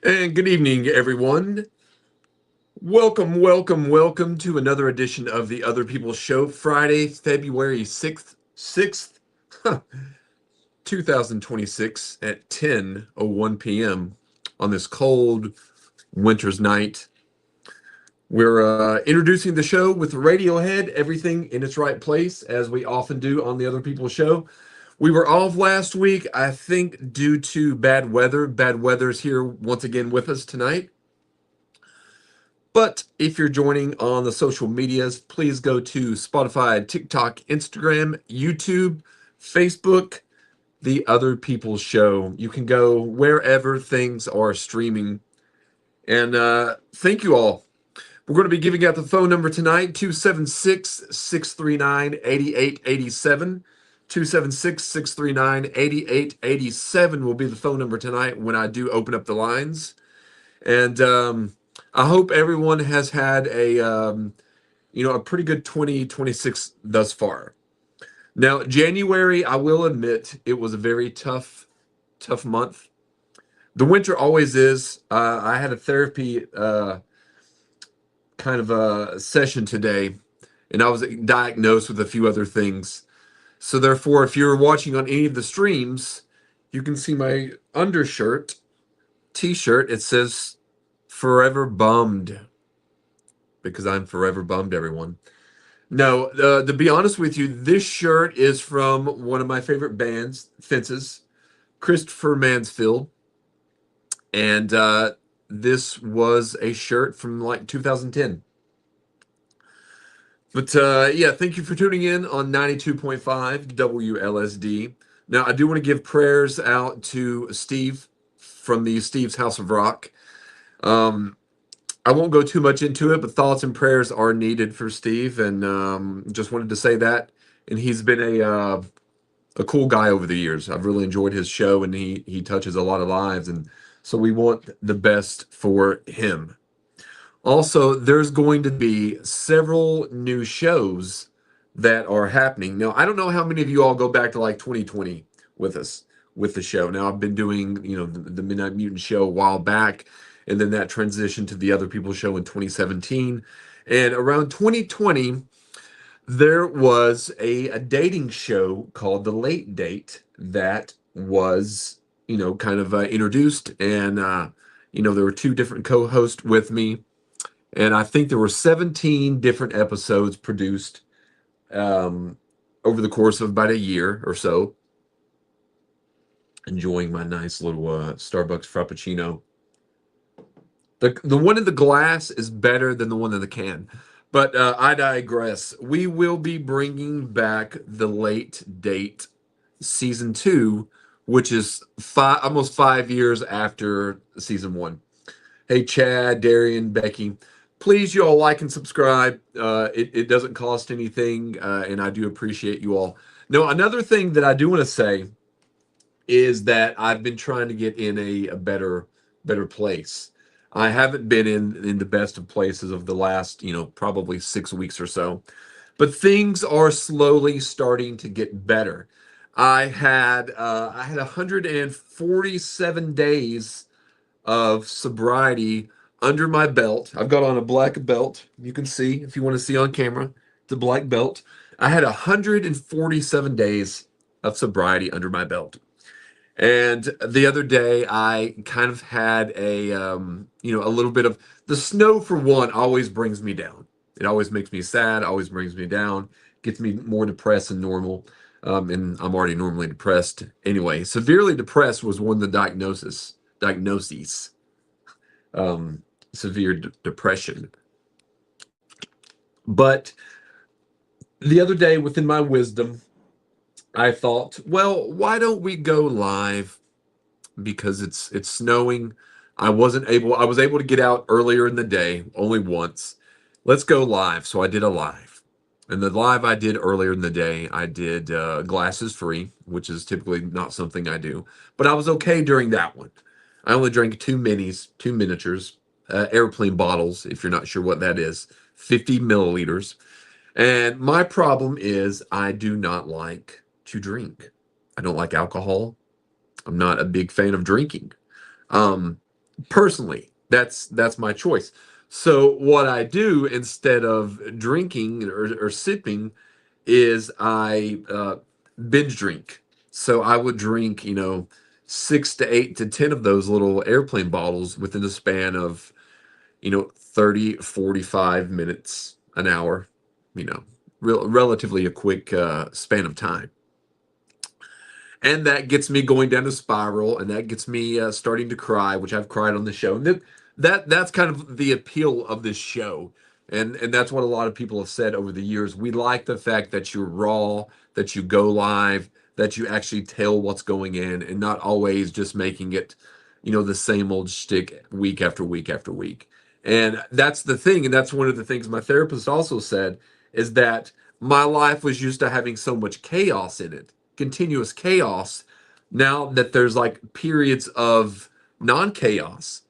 And good evening, everyone. Welcome to another edition of the Other People Show, Friday, February 6th, 2026 at 10:01 p.m. on this cold winter's night. We're introducing the show with Radiohead, everything in its right place, as we often do on the Other People Show. We were off last week, I think, due to bad weather. Bad weather's here once again with us tonight. But if you're joining on the social medias, please go to Spotify, TikTok, Instagram, YouTube, Facebook, The Other People's Show. You can go wherever things are streaming. And thank you all. We're going to be giving out the phone number tonight, 276-639-8887. 276-639-8887 will be the phone number tonight when I do open up the lines. And I hope everyone has had a pretty good 2026 thus far. Now, January, I will admit, it was a very tough month. The winter always is. I had a therapy kind of a session today, and I was diagnosed with a few other things. So therefore, if you're watching on any of the streams, you can see my undershirt, t-shirt. It says "Forever Bummed" because I'm forever bummed, everyone. No, to be honest with you, this shirt is from one of my favorite bands, Fences, Christopher Mansfield. And this was a shirt from like 2010. But yeah, thank you for tuning in on 92.5 WLSD. Now, I do want to give prayers out to Steve from the Steve's House of Rock. I won't go too much into it, but thoughts and prayers are needed for Steve, and just wanted to say that. And he's been a cool guy over the years. I've really enjoyed his show, and he touches a lot of lives, and so we want the best for him. Also, there's going to be several new shows that are happening. Now, I don't know how many of you all go back to like 2020 with us with the show. Now, I've been doing, the Midnight Mutant show a while back, and then that transitioned to the Other People show in 2017. And around 2020, there was a dating show called The Late Date that was, kind of introduced. And, there were two different co-hosts with me. And I think there were 17 different episodes produced over the course of about a year or so. Enjoying my nice little Starbucks Frappuccino. The one in the glass is better than the one in the can. But I digress. We will be bringing back The Late Date Season 2, which is almost 5 years after Season 1. Hey, Chad, Darian, Becky, please, you all like and subscribe. It doesn't cost anything, and I do appreciate you all. Now, another thing that I do want to say is that I've been trying to get in a better place. I haven't been in the best of places of the last, probably 6 weeks or so, but things are slowly starting to get better. I had 147 days of sobriety under my belt. I've got on a black belt. You can see, if you want to see on camera, the black belt. I had 147 days of sobriety under my belt. And the other day, I kind of had a little bit of the snow, for one, always brings me down. It always makes me sad, always brings me down, gets me more depressed than normal. And I'm already normally depressed anyway. Severely depressed was one of the diagnoses. Severe depression. But the other day, within my wisdom, I thought, well, why don't we go live? Because it's snowing. I was able to get out earlier in the day, only once. Let's go live. So I did a live. And the live I did earlier in the day, I did glasses free, which is typically not something I do. But I was okay during that one. I only drank two miniatures, airplane bottles, if you're not sure what that is, 50 milliliters. And my problem is I do not like to drink. I don't like alcohol. I'm not a big fan of drinking. Personally, that's my choice. So what I do instead of drinking or sipping is I binge drink. So I would drink, 6 to 8 to 10 of those little airplane bottles within the span of, 30, 45 minutes, an hour, you know, relatively a quick span of time. And that gets me going down a spiral, and that gets me starting to cry, which I've cried on the show. And that's kind of the appeal of this show, and that's what a lot of people have said over the years. We like the fact that you're raw, that you go live, that you actually tell what's going in, and not always just making it, the same old shtick week after week after week. And that's the thing, and that's one of the things my therapist also said is that my life was used to having so much chaos in it, continuous chaos. Now that there's like periods of non-chaos,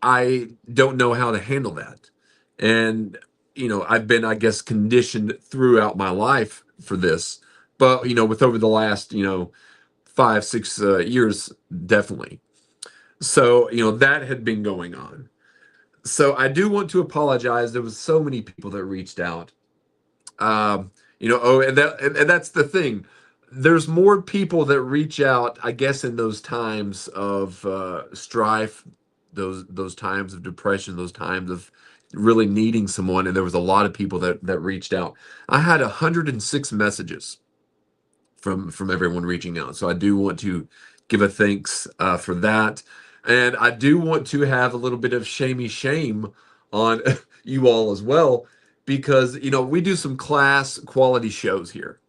I don't know how to handle that. And I've been, I guess, conditioned throughout my life for this. But with over the last 5, 6 years, definitely. So that had been going on. So I do want to apologize. There was so many people that reached out. And that's the thing. There's more people that reach out, I guess, in those times of strife, those times of depression, those times of really needing someone. And there was a lot of people that reached out. I had 106 messages from everyone reaching out. So I do want to give a thanks for that. And I do want to have a little bit of shamey shame on you all as well, because we do some class quality shows here,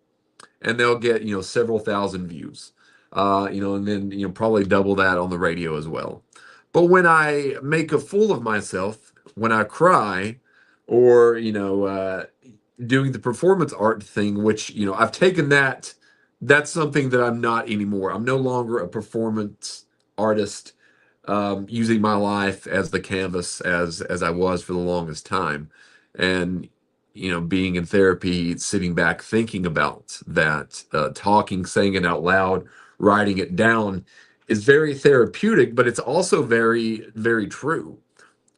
and they'll get several thousand views, and then probably double that on the radio as well. But when I make a fool of myself, when I cry, or doing the performance art thing, which I've taken that, that's something that I'm not anymore. I'm no longer a performance artist, using my life as the canvas as I was for the longest time. And being in therapy, sitting back thinking about that, talking, saying it out loud, writing it down, is very therapeutic, but it's also very, very true.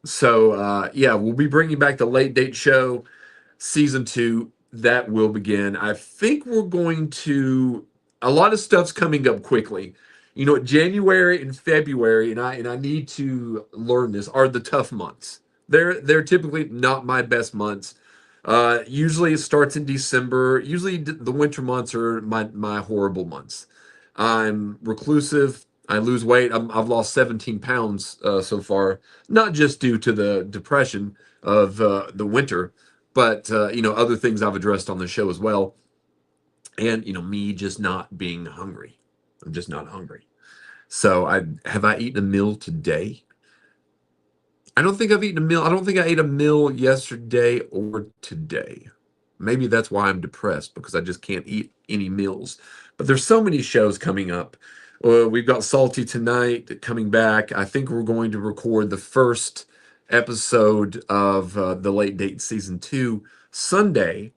So yeah, we'll be bringing back the Late Date Show season 2. That will begin. I think we're going to, a lot of stuff's coming up quickly. January and February, and I need to learn this, are the tough months. They're typically not my best months. Usually it starts in December. Usually the winter months are my horrible months. I'm reclusive. I lose weight. I've lost 17 pounds so far, not just due to the depression of the winter, but other things I've addressed on the show as well. And me just not being hungry. I'm just not hungry. So I eaten a meal today? I don't think I've eaten a meal. I don't think I ate a meal yesterday or today. Maybe that's why I'm depressed, because I just can't eat any meals. But there's so many shows coming up. We've got Salty Tonight coming back. I think we're going to record the first episode of the Late Date Season 2 Sunday.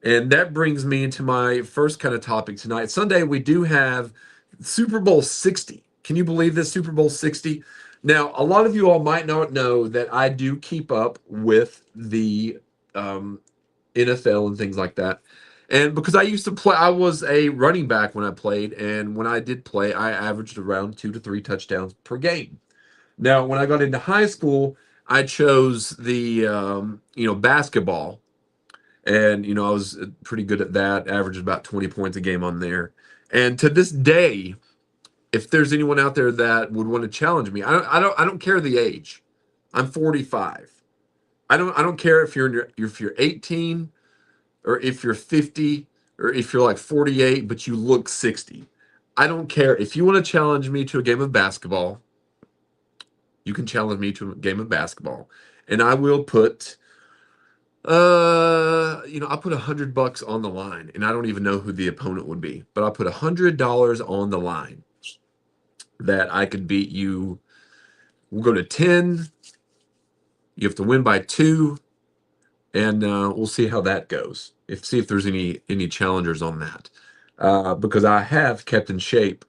And that brings me into my first kind of topic tonight. Sunday, we do have Super Bowl 60. Can you believe this? Super Bowl 60. Now, a lot of you all might not know that I do keep up with the NFL and things like that. And because I used to play, I was a running back when I played. And when I did play, I averaged around 2 to 3 touchdowns per game. Now, when I got into high school, I chose the, basketball. And, I was pretty good at that, averaged about 20 points a game on there. And to this day, if there's anyone out there that would want to challenge me, I don't care the age. I'm 45. I don't care if you're 18, or if you're 50, or if you're like 48 but you look 60. I don't care. If you want to challenge me to a game of basketball, you can challenge me to a game of basketball, and I will put I'll put $100 on the line, and I don't even know who the opponent would be, but I'll put $100 on the line that I could beat you. We'll go to 10. You have to win by 2, and we'll see how that goes. See if there's any challengers on that, because I have kept in shape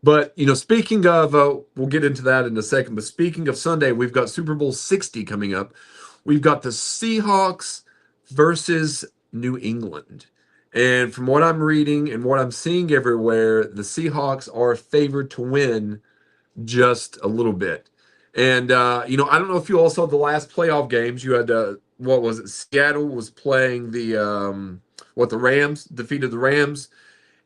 But speaking of, we'll get into that in a second. But speaking of Sunday, we've got Super Bowl 60 coming up. We've got the Seahawks versus New England. And from what I'm reading and what I'm seeing everywhere, the Seahawks are favored to win just a little bit. And I don't know if you all saw the last playoff games. You had what was it? Seattle was playing the Rams, defeated the Rams,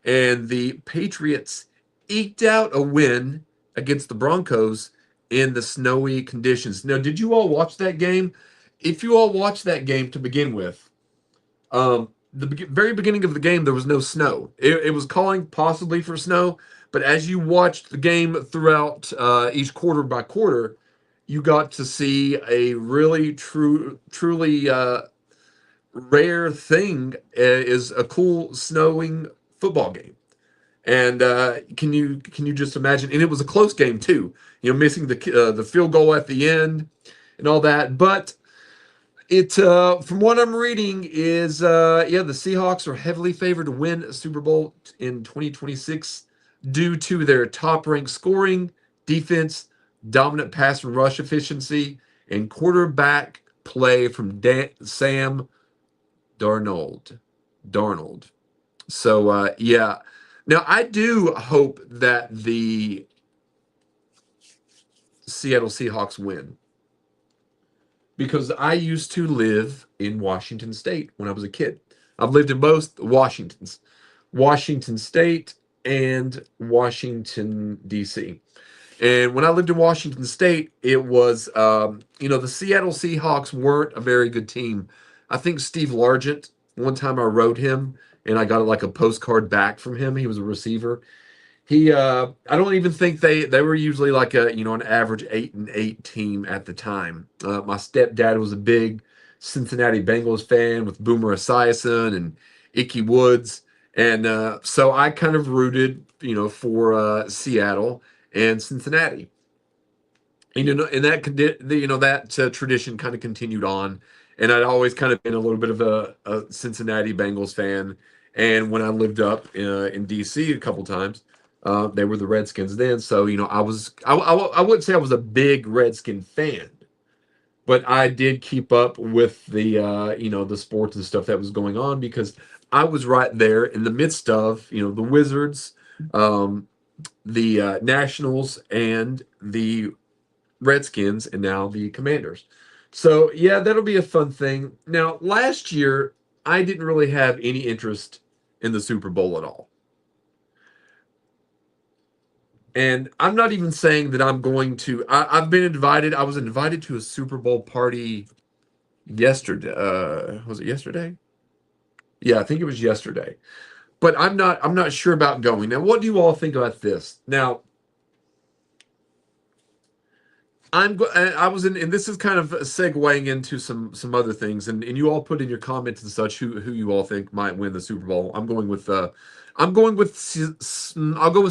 and the Patriots eked out a win against the Broncos in the snowy conditions. Now, did you all watch that game? If you all watched that game to begin with, very beginning of the game, there was no snow. It was calling possibly for snow, but as you watched the game throughout each quarter by quarter, you got to see a really truly rare thing is a cool snowing football game. And can you just imagine? And it was a close game too. Missing the field goal at the end and all that. But it from what I'm reading is the Seahawks are heavily favored to win a Super Bowl in 2026 due to their top-ranked scoring, defense, dominant pass and rush efficiency, and quarterback play from Sam Darnold. Darnold. So yeah. Now I do hope that the Seattle Seahawks win because I used to live in Washington State when I was a kid. I've lived in both Washingtons, Washington State and Washington D.C. And when I lived in Washington State, it was the Seattle Seahawks weren't a very good team. I think Steve Largent, one time I wrote him and I got like a postcard back from him. He was a receiver. I don't even think they were usually like an average 8-8 team at the time. My stepdad was a big Cincinnati Bengals fan with Boomer Esiason and Ickey Woods, and so I kind of rooted for Seattle and Cincinnati. And that tradition kind of continued on, and I'd always kind of been a little bit of a Cincinnati Bengals fan. And when I lived up in DC a couple times, they were the Redskins then. So I wouldn't say I was a big Redskin fan, but I did keep up with the sports and stuff that was going on because I was right there in the midst of the Wizards, the Nationals, and the Redskins, and now the Commanders. So yeah, that'll be a fun thing. Now, last year I didn't really have any interest in the Super Bowl at all. And I'm not even saying that I'm going to. I've been invited. I was invited to a Super Bowl party yesterday. Was it yesterday? Yeah, I think it was yesterday. But I'm not. I'm not sure about going. Now, what do you all think about this? Now, I was in, and this is kind of segueing into some other things, and you all put in your comments and such who you all think might win the Super Bowl. I'll go with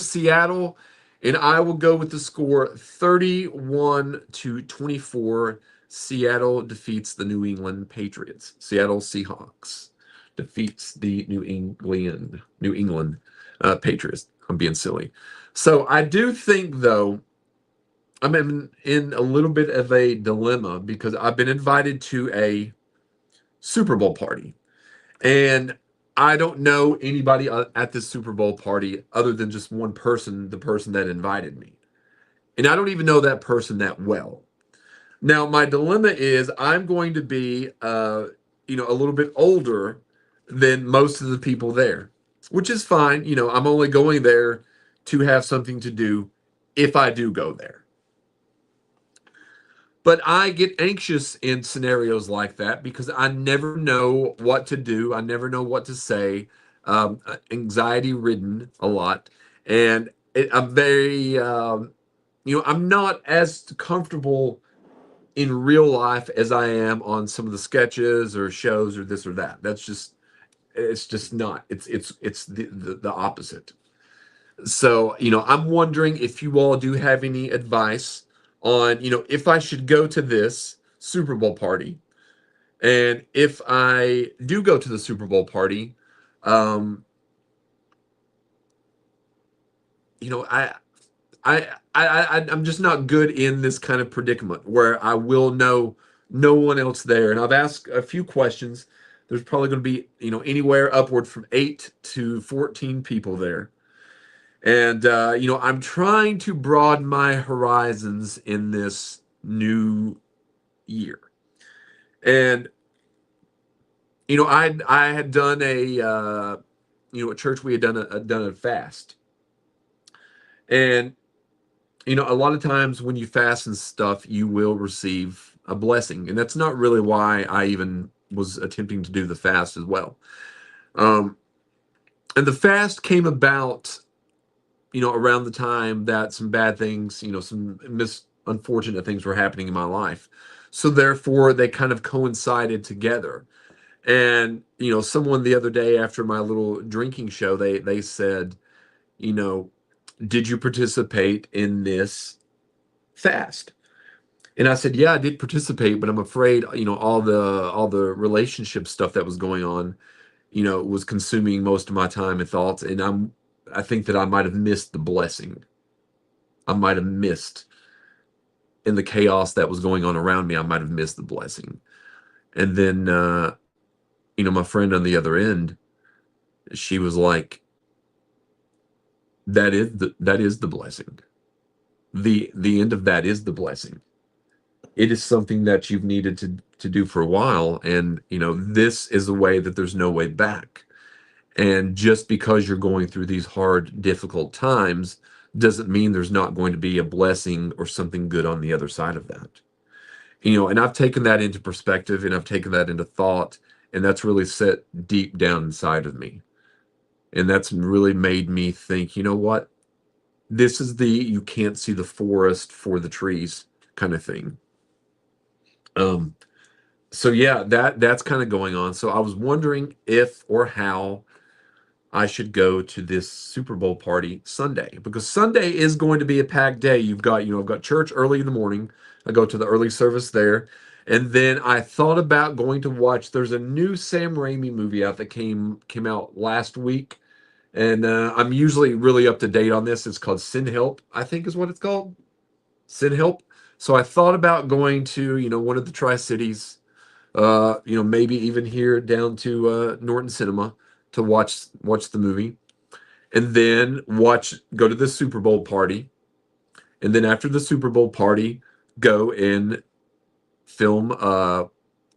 Seattle, and I will go with the score 31-24. Seattle defeats the New England Patriots. Seattle Seahawks defeats the New England Patriots. I'm being silly. So I do think though. I'm in a little bit of a dilemma because I've been invited to a Super Bowl party, and I don't know anybody at this Super Bowl party other than just one person, the person that invited me. And I don't even know that person that well. Now, my dilemma is I'm going to be, a little bit older than most of the people there, which is fine. I'm only going there to have something to do if I do go there. But I get anxious in scenarios like that because I never know what to do. I never know what to say. Anxiety ridden a lot. And I'm very, I'm not as comfortable in real life as I am on some of the sketches or shows or this or that. It's just not. It's the opposite. So, I'm wondering if you all do have any advice on, if I should go to this Super Bowl party. And if I do go to the Super Bowl party, um, I I'm just not good in this kind of predicament where I will know no one else there. And I've asked a few questions. There's probably going to be, anywhere upward from 8 to 14 people there. And I'm trying to broaden my horizons in this new year. And I had done at church we had done a fast. And a lot of times when you fast and stuff, you will receive a blessing. And that's not really why I even was attempting to do the fast as well. Um, and the fast came about, around the time that some bad things, some unfortunate things were happening in my life. So therefore, they kind of coincided together. And, someone the other day after my little drinking show, they said, you know, did you participate in this fast? And I said, yeah, I did participate, but I'm afraid, all the relationship stuff that was going on, was consuming most of my time and thoughts. And I think that I might have missed the blessing. I might have missed in the chaos that was going on around me. I might have missed the blessing. And then, my friend on the other end, she was like, that is the blessing. The end of that is the blessing. It is something that you've needed to do for a while, and this is a way that there's no way back. And just because you're going through these hard, difficult times doesn't mean there's not going to be a blessing or something good on the other side of that. And I've taken that into perspective, and I've taken that into thought, and that's really set deep down inside of me. And that's really made me think, you know what? This is the you can't see the forest for the trees kind of thing. Um, so yeah, that's kind of going on. So I was wondering if or how I should go to this Super Bowl party Sunday, because Sunday is going to be a packed day. I've got church early in the morning. I go to the early service there. And then I thought about going to watch, there's a new Sam Raimi movie out that came out last week. And I'm usually really up to date on this. It's called Sin Help, I think is what it's called. Sin Help. So I thought about going to, one of the Tri-Cities, maybe even here down to Norton Cinema to watch the movie, and then go to the Super Bowl party, and then after the Super Bowl party, go and film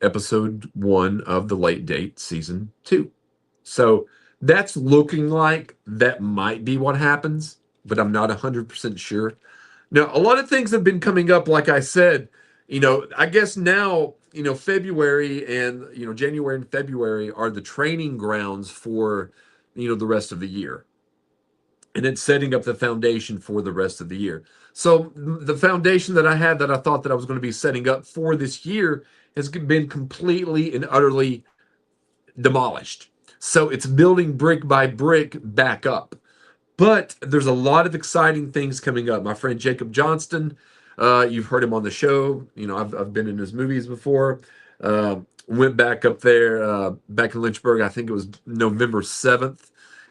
episode 1 of the Late Date season 2. So that's looking like that might be what happens, but I'm not 100% sure. Now, a lot of things have been coming up, like I said, I guess now, February and, January and February are the training grounds for, the rest of the year. And it's setting up the foundation for the rest of the year. So the foundation that I had that I thought that I was going to be setting up for this year has been completely and utterly demolished. So it's building brick by brick back up. But there's a lot of exciting things coming up. My friend Jacob Johnston, you've heard him on the show. I've been in his movies before. Went back up there, back in Lynchburg. I think it was November 7th.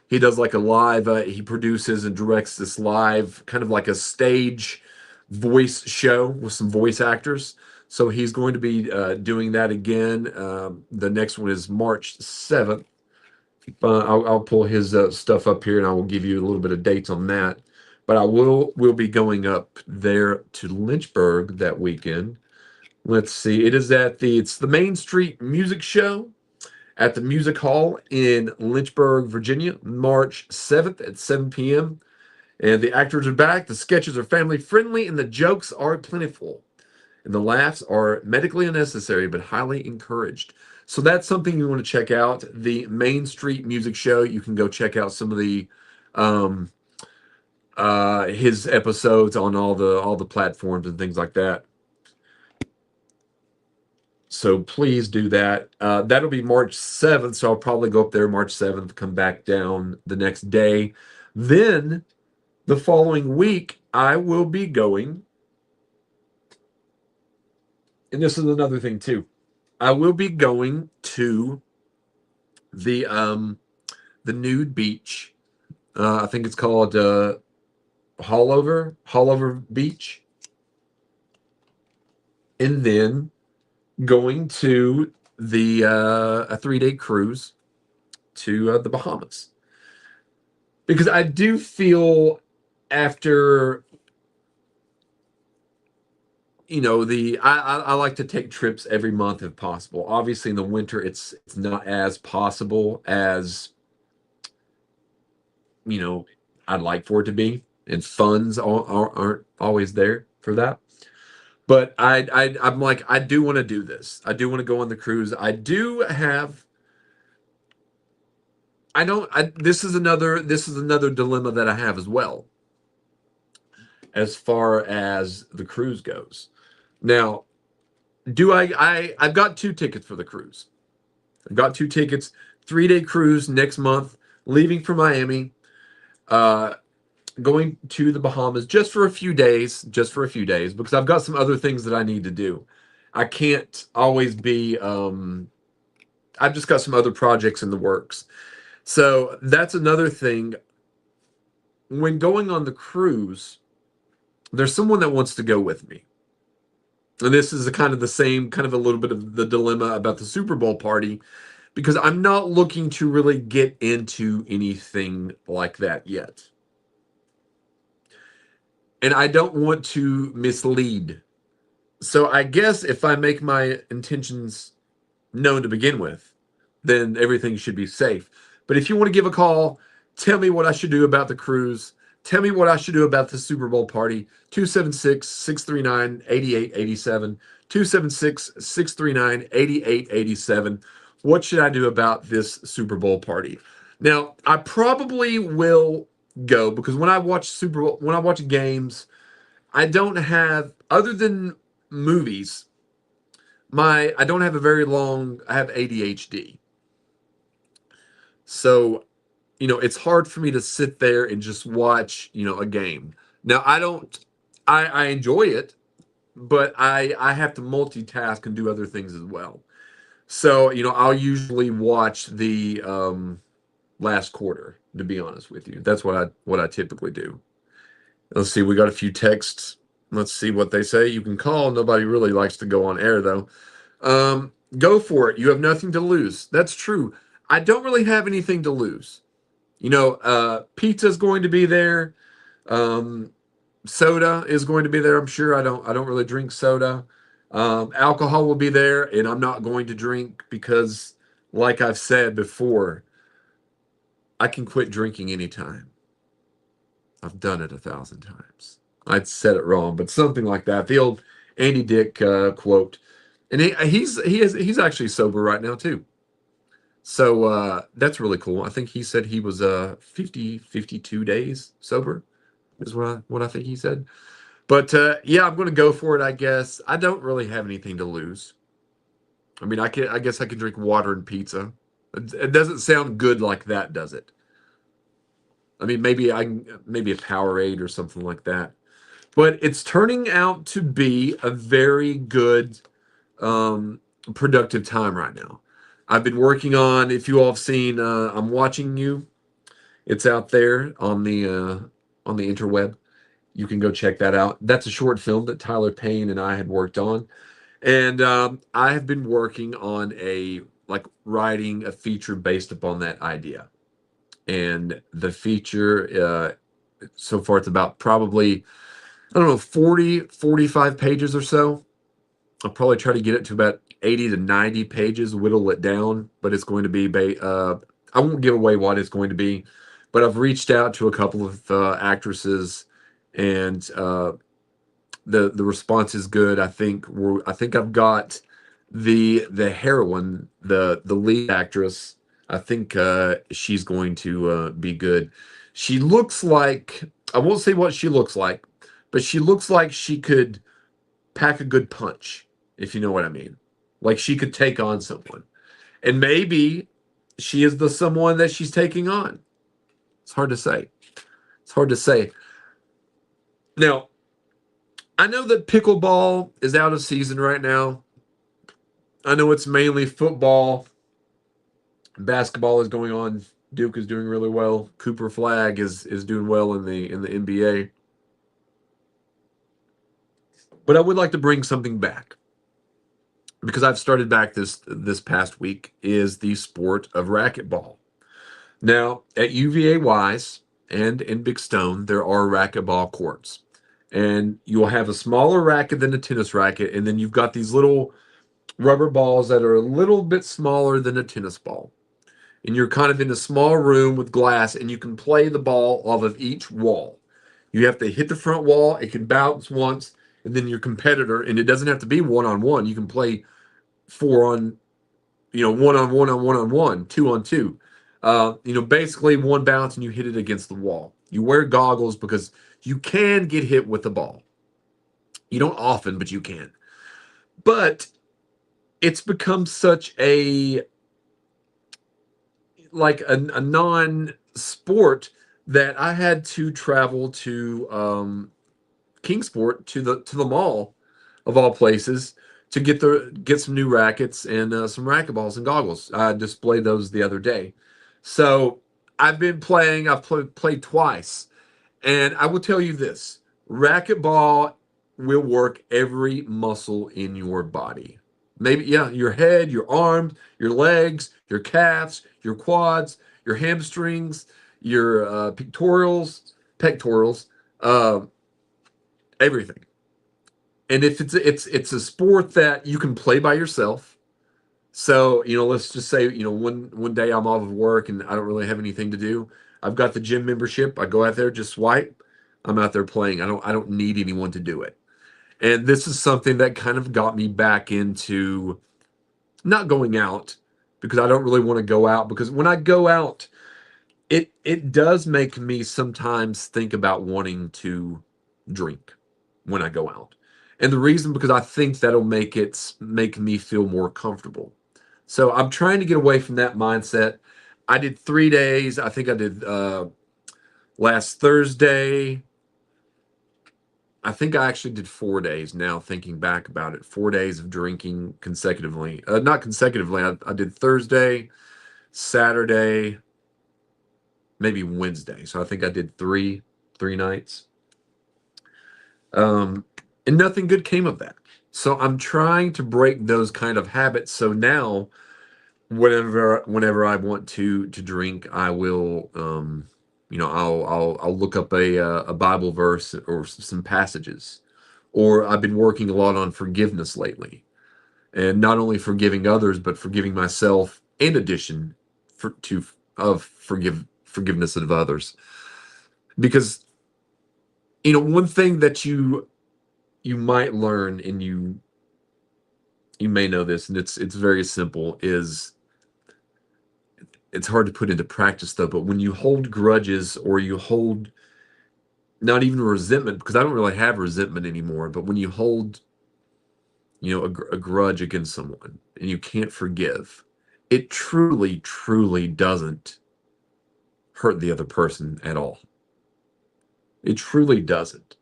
He does like a live, he produces and directs this live, kind of like a stage voice show with some voice actors. So he's going to be doing that again. The next one is March 7th. I'll pull his stuff up here, and I will give you a little bit of dates on that. But will be going up there to Lynchburg that weekend. Let's see. It's the Main Street Music Show at the Music Hall in Lynchburg, Virginia, March 7th at 7 p.m. And the actors are back. The sketches are family friendly, and the jokes are plentiful. And the laughs are medically unnecessary but highly encouraged. So that's something you want to check out. The Main Street Music Show. You can go check out some of the his episodes on all the platforms and things like that. So please do that. That'll be March 7th. So I'll probably go up there March 7th, come back down the next day. Then the following week, I will be going. And this is another thing too. I will be going to the nude beach. I think it's called Haulover Beach, and then going to the a 3-day cruise to the Bahamas. Because I do feel after I like to take trips every month if possible. Obviously, in the winter, it's not as possible as you know I'd like for it to be, and funds aren't always there for that. But I'm like I do want to do this. I do want to go on the cruise. I do have. I don't. This is another dilemma that I have as well, as far as the cruise goes. Now, do I've got 2 tickets for the cruise. I've got 2 tickets, 3-day cruise next month, leaving for Miami, uh, going to the Bahamas just for a few days, because I've got some other things that I need to do. I can't always be, I've just got some other projects in the works. So that's another thing. When going on the cruise, there's someone that wants to go with me. And this is a kind of the same, kind of a little bit of the dilemma about the Super Bowl party, because I'm not looking to really get into anything like that yet. And I don't want to mislead. So I guess if I make my intentions known to begin with, then everything should be safe. But if you want to give a call, tell me what I should do about the cruise. Tell me what I should do about the Super Bowl party. 276-639-8887. 276-639-8887. What should I do about this Super Bowl party? Now, I probably will go, because when I watch games, I don't have, other than movies, I don't have a very long, I have ADHD. So, it's hard for me to sit there and just watch, a game. Now, I enjoy it, but I have to multitask and do other things as well. So, I'll usually watch the last quarter, to be honest with you. That's what I typically do. Let's see, we got a few texts. Let's see what they say. You can call. Nobody really likes to go on air, though. Go for it. You have nothing to lose. That's true. I don't really have anything to lose. Pizza's going to be there. Um, Soda is going to be there. I'm sure. I don't really drink soda. Alcohol will be there, and I'm not going to drink because, like I've said before, I can quit drinking anytime. I've done it 1,000 times. I'd said it wrong, but something like that. The old Andy Dick quote, and he's actually sober right now too. So that's really cool. I think he said he was 52 days sober, is what I think he said. But yeah, I'm going to go for it. I guess I don't really have anything to lose. I mean, I guess I could drink water and pizza. It doesn't sound good like that, does it? I mean, maybe a Powerade or something like that. But it's turning out to be a very good, um, productive time right now. I've been working on. If you all have seen, I'm watching you. It's out there on the interweb. You can go check that out. That's a short film that Tyler Payne and I had worked on, and I have been working on writing a feature based upon that idea. And the feature, so far, it's about probably, I don't know, 45 pages or so. I'll probably try to get it to about 80 to 90 pages, whittle it down, but it's going to be, I won't give away what it's going to be, but I've reached out to a couple of actresses, and the response is good. I think I've got the heroine, the lead actress. I think she's going to be good. She looks like, I won't say what she looks like, but she looks like she could pack a good punch, if you know what I mean. Like she could take on someone. And maybe she is the someone that she's taking on. It's hard to say. It's hard to say. Now, I know that pickleball is out of season right now. I know it's mainly football. Basketball is going on. Duke is doing really well. Cooper Flag is doing well in the NBA. But I would like to bring something back because I've started back this past week is the sport of racquetball. Now, at UVA Wise and in Big Stone, there are racquetball courts. And you'll have a smaller racket than a tennis racket, and then you've got these little rubber balls that are a little bit smaller than a tennis ball. And you're kind of in a small room with glass, and you can play the ball off of each wall. You have to hit the front wall, it can bounce once, and then your competitor, and it doesn't have to be one on one. You can play four on, one on one on one on one, two on two. Basically one bounce and you hit it against the wall. You wear goggles because you can get hit with the ball. You don't often, but you can. But it's become such a non-sport that I had to travel to Kingsport to the mall of all places to get some new rackets and some racquetballs and goggles. I displayed those the other day. So I've been playing. Played twice, and I will tell you this: racquetball will work every muscle in your body. Maybe, yeah, your head, your arms, your legs, your calves, your quads, your hamstrings, your pectorals, uh, everything. And if it's a sport that you can play by yourself. So, let's just say, one day I'm off of work and I don't really have anything to do. I've got the gym membership. I go out there, just swipe. I'm out there playing. I don't need anyone to do it. And this is something that kind of got me back into not going out because I don't really want to go out because when I go out, it does make me sometimes think about wanting to drink when I go out. And the reason because I think that'll make me feel more comfortable. So I'm trying to get away from that mindset. I did 3 days. I think I did last Thursday. I think I actually did 4 days now, thinking back about it. 4 days of drinking consecutively. Not consecutively. I did Thursday, Saturday, maybe Wednesday. So I think I did three nights. And nothing good came of that. So I'm trying to break those kind of habits. So now whenever I want to drink, I will I'll look up a Bible verse or some passages. Or I've been working a lot on forgiveness lately. And not only forgiving others, but forgiving myself in addition of forgiveness of others. Because one thing that you might learn, and you may know this, and it's very simple, is it's hard to put into practice though, but when you hold grudges or you hold not even resentment, because I don't really have resentment anymore, but when you hold a grudge against someone and you can't forgive, it truly, truly doesn't hurt the other person at all. It truly doesn't.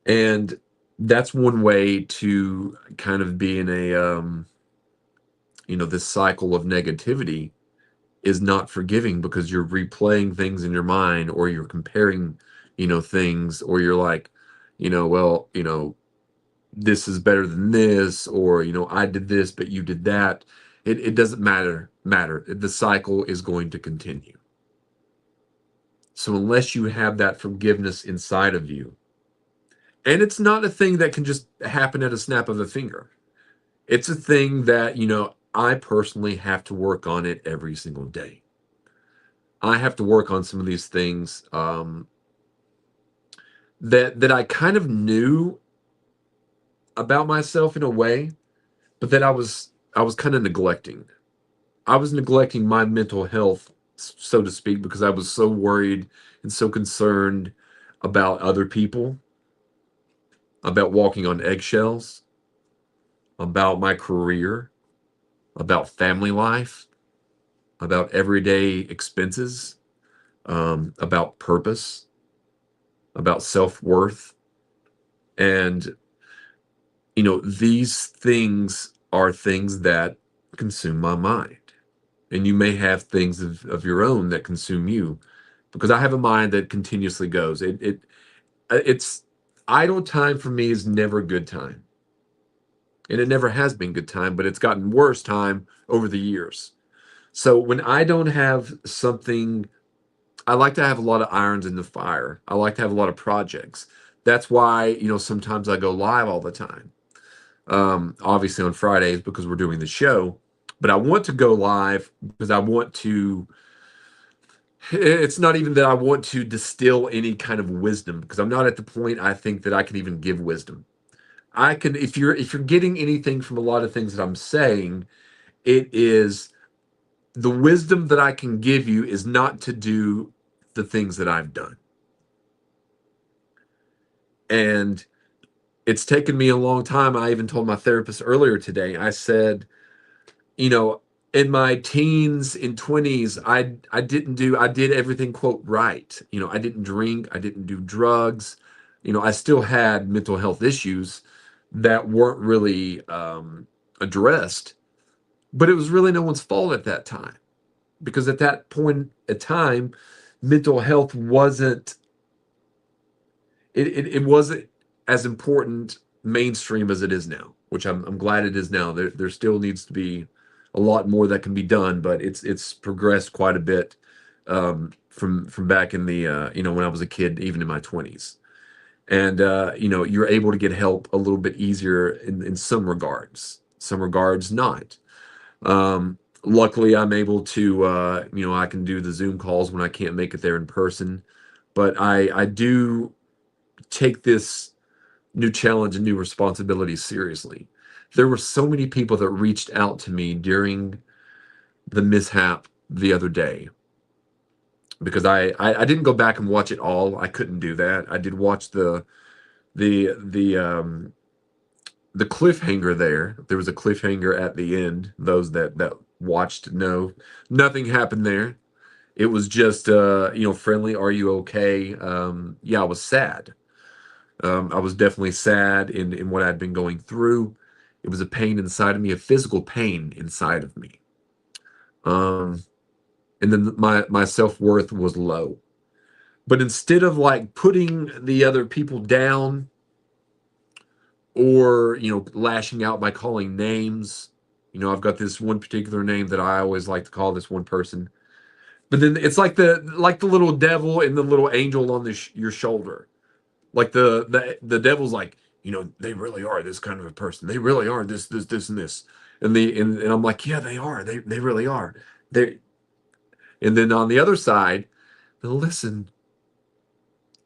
And that's one way to kind of be in this cycle of negativity is not forgiving because you're replaying things in your mind or you're comparing, things, or you're like, well, this is better than this, or, I did this, but you did that. It doesn't matter. The cycle is going to continue. So unless you have that forgiveness inside of you, and it's not a thing that can just happen at a snap of a finger. It's a thing that, I personally have to work on it every single day. I have to work on some of these things that I kind of knew about myself in a way, but that I was kind of neglecting. I was neglecting my mental health, so to speak, because I was so worried and so concerned about other people, about walking on eggshells, about my career, about family life, about everyday expenses, about purpose, about self-worth. And, these things are things that consume my mind. And you may have things of your own that consume you because I have a mind that continuously goes. It's idle time for me is never good time. And it never has been good time, but it's gotten worse time over the years. So when I don't have something, I like to have a lot of irons in the fire. I like to have a lot of projects. That's why, sometimes I go live all the time. Obviously on Fridays because we're doing the show, but I want to go live because I want to. It's not even that I want to distill any kind of wisdom because I'm not at the point I think that I can even give wisdom. I can, if you're getting anything from a lot of things that I'm saying, it is the wisdom that I can give you is not to do the things that I've done. And it's taken me a long time. I even told my therapist earlier today, I said, you know, in my teens and 20s, I did everything quote right. I didn't drink, I didn't do drugs. I still had mental health issues that weren't really addressed, but it was really no one's fault at that time because at that point in time, mental health wasn't it wasn't as important mainstream as it is now, which I'm glad it is now. There still needs to be a lot more that can be done, but it's progressed quite a bit from back in the when I was a kid, even in my 20s. And you're able to get help a little bit easier in some regards not. Luckily I'm able to I can do the Zoom calls when I can't make it there in person, but I do take this new challenge and new responsibility seriously. There were so many people that reached out to me during the mishap the other day because I didn't go back and watch it all. I couldn't do that. I did watch the the um the cliffhanger there. There was a cliffhanger at the end. Those that watched know nothing happened there. It was just friendly, are you okay? Yeah, I was sad. I was definitely sad in what I'd been going through. It was a pain inside of me, a physical pain inside of me. Um, and then my self-worth was low. But instead of like putting the other people down or, lashing out by calling names, I've got this one particular name that I always like to call this one person. But then it's like the little devil and the little angel on your shoulder. Like the devil's like, they really are this kind of a person. They really are this and this. And I'm like, yeah, they are. They really are. They and then on the other side, they'll listen,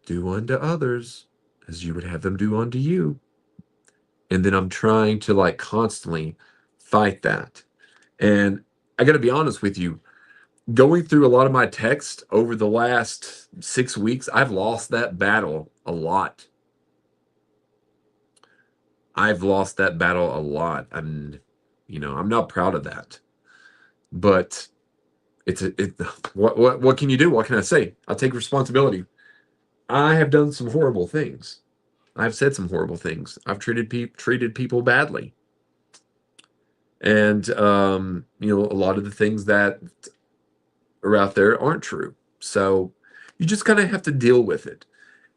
do unto others as you would have them do unto you. And then I'm trying to like constantly fight that. And I gotta be honest with you, going through a lot of my text over the last 6 weeks, I've lost that battle a lot. I've lost that battle a lot. I'm not proud of that. But what can you do? What can I say? I'll take responsibility. I have done some horrible things. I've said some horrible things. I've treated people badly. And a lot of the things that are out there aren't true. So you just kind of have to deal with it.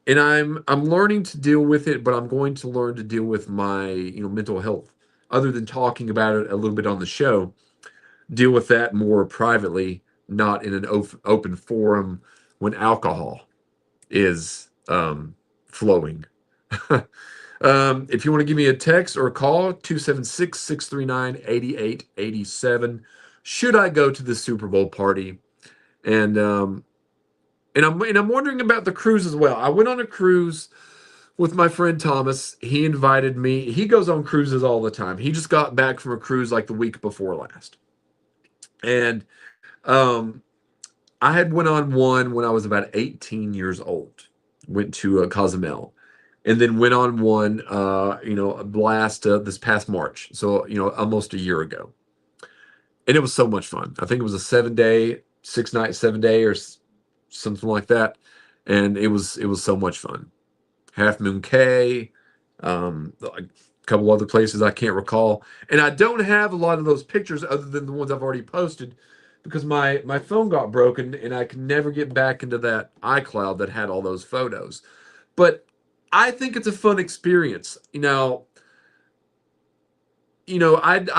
And I'm learning to deal with it, but I'm going to learn to deal with my mental health other than talking about it a little bit on the show. Deal with that more privately, not in an open forum when alcohol is flowing. If you want to give me a text or a call, 276-639-8887. Should I go to the Super Bowl party? And I'm wondering about the cruise as well. I went on a cruise with my friend Thomas. He invited me. He goes on cruises all the time. He just got back from a cruise like the week before last. And um, I had went on one when I was about 18 years old. Went to Cozumel, and then went on one, a blast this past March. So almost a year ago, and it was so much fun. I think it was a 7-day, 6-night, 7-day, or something like that, and it was so much fun. Half Moon Cay, a couple other places I can't recall, and I don't have a lot of those pictures other than the ones I've already posted because my phone got broken and I could never get back into that iCloud that had all those photos. But I think it's a fun experience. I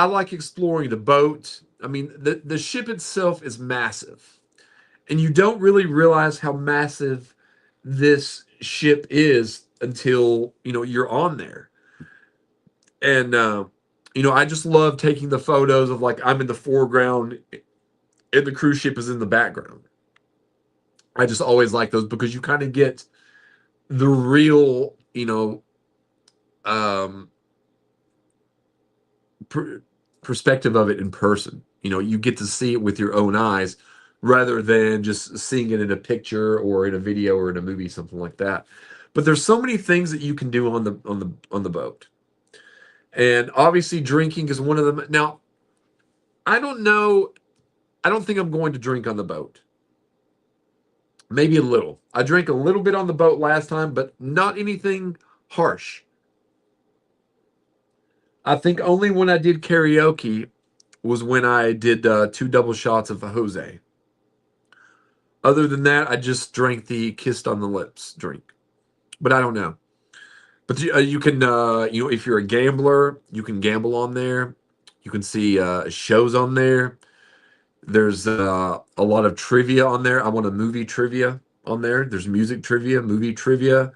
like exploring the boat. I mean, the ship itself is massive, and you don't really realize how massive this ship is until you're on there. And I just love taking the photos of like I'm in the foreground and the cruise ship is in the background. I just always like those because you kind of get the real, um, per- perspective of it in person. You get to see it with your own eyes rather than just seeing it in a picture or in a video or in a movie, something like that. But there's so many things that you can do on the boat, and obviously drinking is one of them. Now, I don't know. I don't think I'm going to drink on the boat. Maybe a little. I drank a little bit on the boat last time, but not anything harsh. I think only when I did karaoke was when I did two double shots of Jose. Other than that, I just drank the kissed on the lips drink. But I don't know. But you can, if you're a gambler, you can gamble on there. You can see shows on there. There's a lot of trivia on there. I want a movie trivia on there. There's music trivia, movie trivia.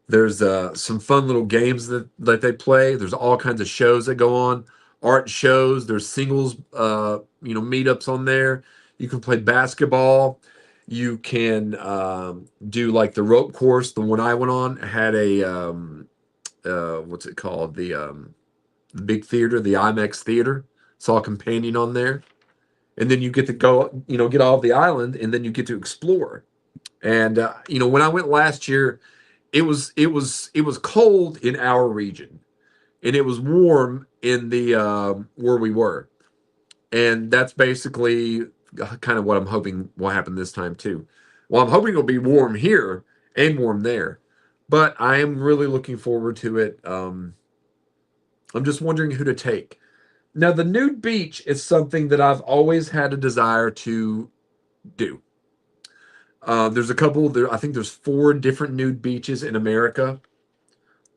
There's some fun little games that they play. There's all kinds of shows that go on, art shows. There's singles, meetups on there. You can play basketball. You can do like the rope course. The one I went on had a what's it called? The big theater, the IMAX theater. Saw a companion on there, and then you get to go, get off the island, and then you get to explore. And when I went last year, it was cold in our region, and it was warm in the where we were, and that's basically kind of what I'm hoping will happen this time too. Well, I'm hoping it'll be warm here and warm there, but I am really looking forward to it. I'm just wondering who to take. Now, the nude beach is something that I've always had a desire to do. There's a couple there. I think there's four different nude beaches in America.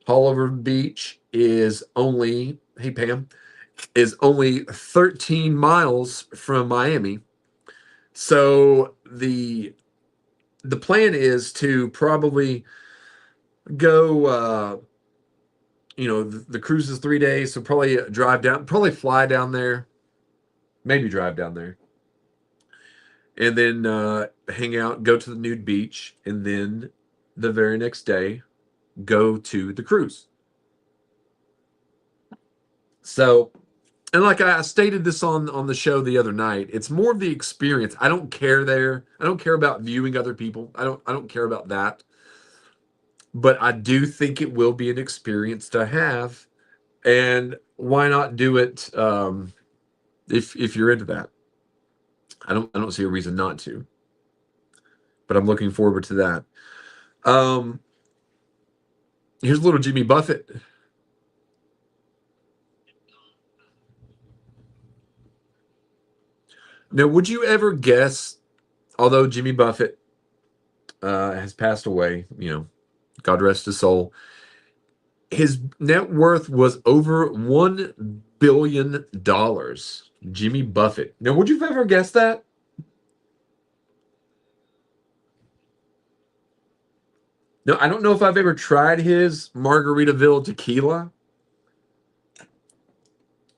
Oliver Beach is only, hey Pam, is only 13 miles from Miami. So the plan is to probably go the cruise is 3 days, so probably drive down, probably fly down there, maybe drive down there, and then hang out, go to the nude beach, and then the very next day go to the cruise. So, and like I stated this on the show the other night, it's more of the experience. I don't care there. I don't care about viewing other people. I don't care about that. But I do think it will be an experience to have, and why not do it if you're into that? I don't see a reason not to. But I'm looking forward to that. Um, Here's little Jimmy Buffett. Now, would you ever guess? Although Jimmy Buffett has passed away, God rest his soul. His net worth was over $1 billion. Jimmy Buffett. Now, would you have ever guessed that? No, I don't know if I've ever tried his Margaritaville tequila,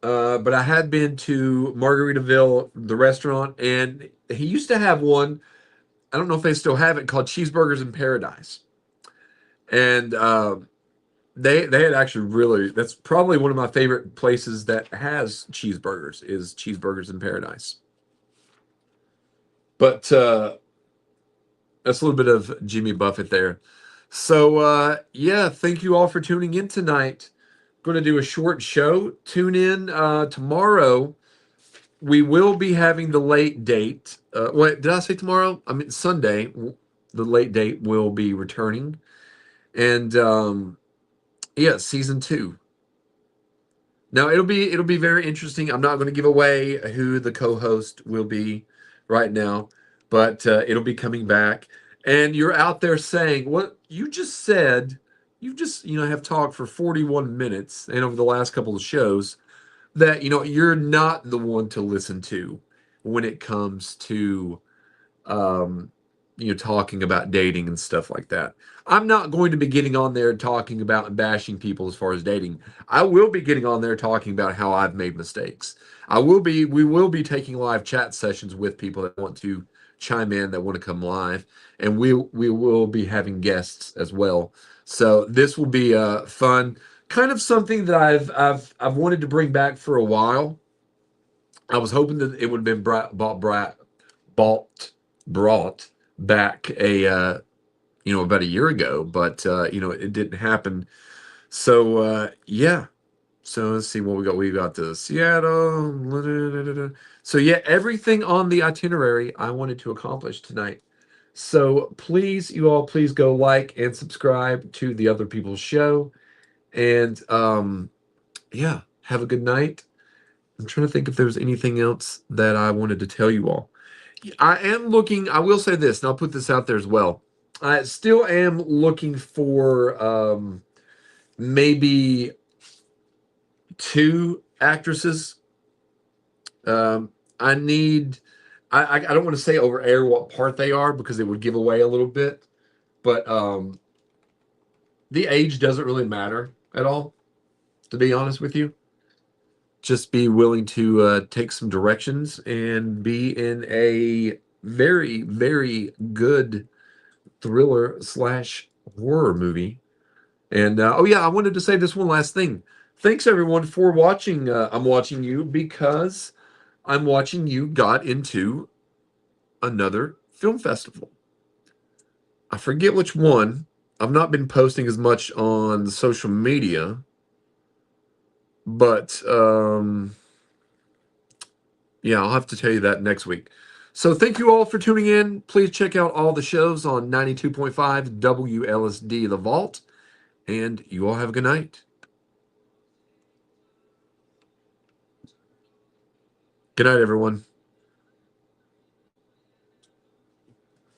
but I had been to Margaritaville, the restaurant, and he used to have one. I don't know if they still have it, called Cheeseburgers in Paradise, and they had actually really. That's probably one of my favorite places that has cheeseburgers is Cheeseburgers in Paradise. But that's a little bit of Jimmy Buffett there. So yeah, thank you all for tuning in tonight. Going to do a short show. Tune in tomorrow. We will be having the late date. Wait, did I say tomorrow? I mean Sunday. The late date will be returning, and yeah, season two. Now it'll be very interesting. I'm not going to give away who the co-host will be right now, but it'll be coming back. And you're out there saying what you just said. you've just, have talked for 41 minutes and over the last couple of shows that, you're not the one to listen to when it comes to, um, talking about dating and stuff like that. I'm not going to be getting on there talking about and bashing people as far as dating. I will be getting on there talking about how I've made mistakes. We will be taking live chat sessions with people that want to chime in, that want to come live, and we will be having guests as well. So this will be fun, kind of something that I've wanted to bring back for a while. I was hoping that it would have been brought back about a year ago, but it didn't happen. So yeah. So let's see what we got. We got the Seattle. So yeah, everything on the itinerary I wanted to accomplish tonight. So please, you all, please go like and subscribe to the Other People's Show. And yeah, have a good night. I'm trying to think if there's anything else that I wanted to tell you all. I am looking, I will say this, and I'll put this out there as well. I still am looking for maybe two actresses. I need, I don't want to say over air what part they are because it would give away a little bit, but the age doesn't really matter at all, to be honest with you. Just be willing to take some directions and be in a very, very good thriller slash horror movie. And oh yeah, I wanted to say this one last thing. Thanks everyone for watching. I'm watching you because I'm watching you got into another film festival. I forget which one. I've not been posting as much on social media, but yeah, I'll have to tell you that next week. So thank you all for tuning in. Please check out all the shows on 92.5 WLSD The Vault. And you all have a good night. Good night, everyone.